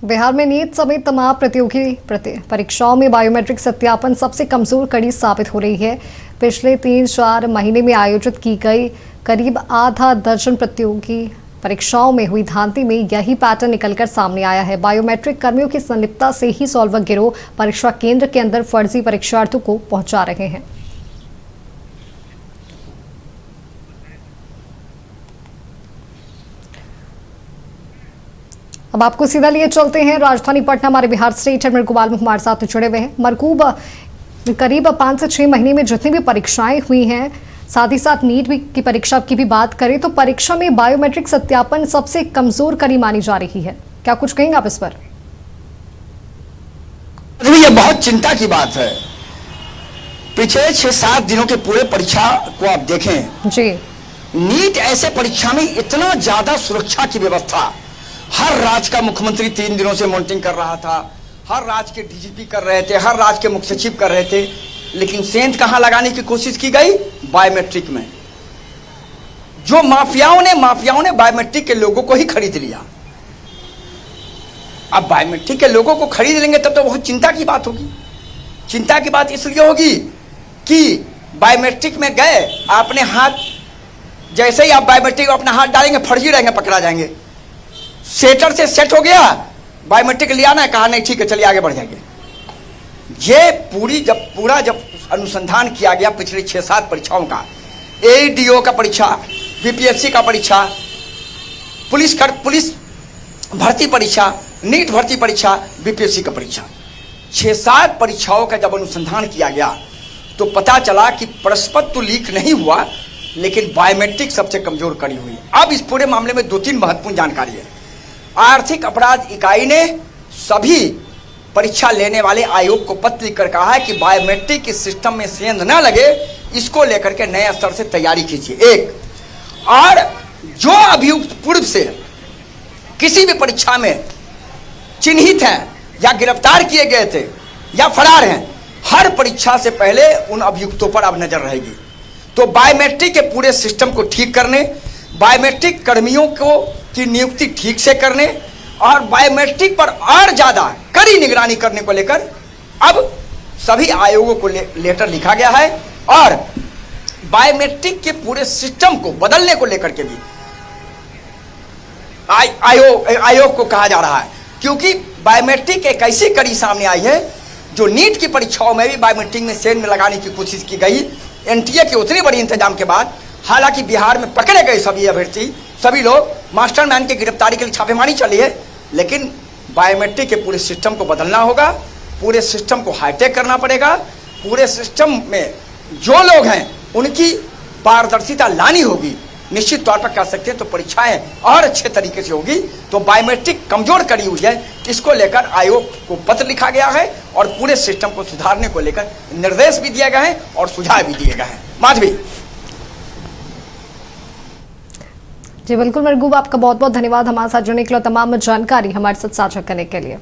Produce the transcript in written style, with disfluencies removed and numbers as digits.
बिहार में नीट समेत तमाम प्रतियोगी परीक्षाओं में बायोमेट्रिक सत्यापन सबसे कमजोर कड़ी साबित हो रही है। पिछले 3-4 महीने में आयोजित की गई करीब आधा दर्जन प्रतियोगी परीक्षाओं में हुई धांधली में यही पैटर्न निकलकर सामने आया है। बायोमेट्रिक कर्मियों की संलिप्तता से ही सॉल्वर गिरोह परीक्षा केंद्र के अंदर फर्जी परीक्षार्थियों को पहुंचा रहे हैं। अब आपको सीधा लिए चलते हैं राजधानी पटना। हमारे बिहार स्टेट है मरकूब आलम हमारे साथ जुड़े हुए हैं। मरकूब, करीब 5 से 6 महीने में जितनी भी परीक्षाएं हुई हैं, साथ ही साथ नीट की परीक्षा की भी बात करें तो परीक्षा में बायोमेट्रिक सत्यापन सबसे कमजोर कड़ी मानी जा रही है। क्या कुछ कहेंगे आप इस पर? ये बहुत चिंता की बात है। पिछले 6-7 दिनों के पूरे परीक्षा को आप देखें जी, नीट ऐसे परीक्षा में इतना ज्यादा सुरक्षा की व्यवस्था, हर राज्य का मुख्यमंत्री 3 दिनों से मॉनिटरिंग कर रहा था, हर राज्य के डीजीपी कर रहे थे, हर राज्य के मुख्य सचिव कर रहे थे, लेकिन सेंध कहां लगाने की कोशिश की गई? बायोमेट्रिक में। जो माफियाओं ने बायोमेट्रिक के लोगों को ही खरीद लिया। अब बायोमेट्रिक के लोगों को खरीद लेंगे तब तो बहुत चिंता की बात होगी। चिंता की बात इसलिए होगी कि बायोमेट्रिक में गए, आपने हाथ, जैसे ही आप बायोमेट्रिक अपना हाथ डालेंगे फर्जी रहेंगे, पकड़ा जाएंगे। सेटर से सेट हो गया, बायोमेट्रिक लिया ना, कहा नहीं ठीक है चलिए आगे बढ़ जाएंगे। ये जब अनुसंधान किया गया पिछले 6-7 परीक्षाओं का, एडीओ का परीक्षा, बीपीएससी का परीक्षा, पुलिस भर्ती परीक्षा, नीट भर्ती परीक्षा, बीपीएससी का परीक्षा, 6-7 परीक्षाओं का जब अनुसंधान किया गया तो पता चला कि प्रश्नपत्र तो लीक नहीं हुआ, लेकिन बायोमेट्रिक सबसे कमजोर कड़ी हुई। अब इस पूरे मामले में 2-3 महत्वपूर्ण जानकारी है। आर्थिक अपराध इकाई ने सभी परीक्षा लेने वाले आयोग को पत्र लिखकर कहा है कि बायोमेट्रिक के सिस्टम में सेंध न लगे, इसको लेकर के नए स्तर से तैयारी कीजिए। एक और जो अभियुक्त पूर्व से किसी भी परीक्षा में चिन्हित हैं या गिरफ्तार किए गए थे या फरार हैं, हर परीक्षा से पहले उन अभियुक्तों पर अब नजर रहेगी। तो बायोमेट्रिक के पूरे सिस्टम को ठीक करने, बायोमेट्रिक कर्मियों की नियुक्ति ठीक से करने और बायोमेट्रिक पर और ज्यादा कड़ी निगरानी करने को लेकर अब सभी आयोगों को लेटर लिखा गया है और बायोमेट्रिक के पूरे सिस्टम को बदलने को लेकर के भी आयोग को कहा जा रहा है, क्योंकि बायोमेट्रिक एक ऐसी कड़ी सामने आई है जो नीट की परीक्षाओं में भी बायोमेट्रिक में सेंध में लगाने की कोशिश की गई। एनटीए के उतने बड़े इंतजाम के बाद हालांकि बिहार में पकड़े गए सभी अभ्यर्थी, सभी लोग, मास्टरमाइंड की गिरफ्तारी के लिए छापेमारी चली है, लेकिन बायोमेट्रिक के पूरे सिस्टम को बदलना होगा, पूरे सिस्टम को हाईटेक करना पड़ेगा, पूरे सिस्टम में जो लोग हैं उनकी पारदर्शिता लानी होगी। निश्चित तौर पर कर सकते हैं तो परीक्षाएं और अच्छे तरीके से होगी। तो बायोमेट्रिक कमजोर कड़ी हुई है, इसको लेकर आयोग को पत्र लिखा गया है और पूरे सिस्टम को सुधारने को लेकर निर्देश भी दिए गए हैं और सुझाव भी दिए गए हैं। माधवी जी बिल्कुल मरकूब, आपका बहुत बहुत धन्यवाद हमारे साथ जुड़ने के लिए, तमाम जानकारी हमारे साथ साझा करने के लिए।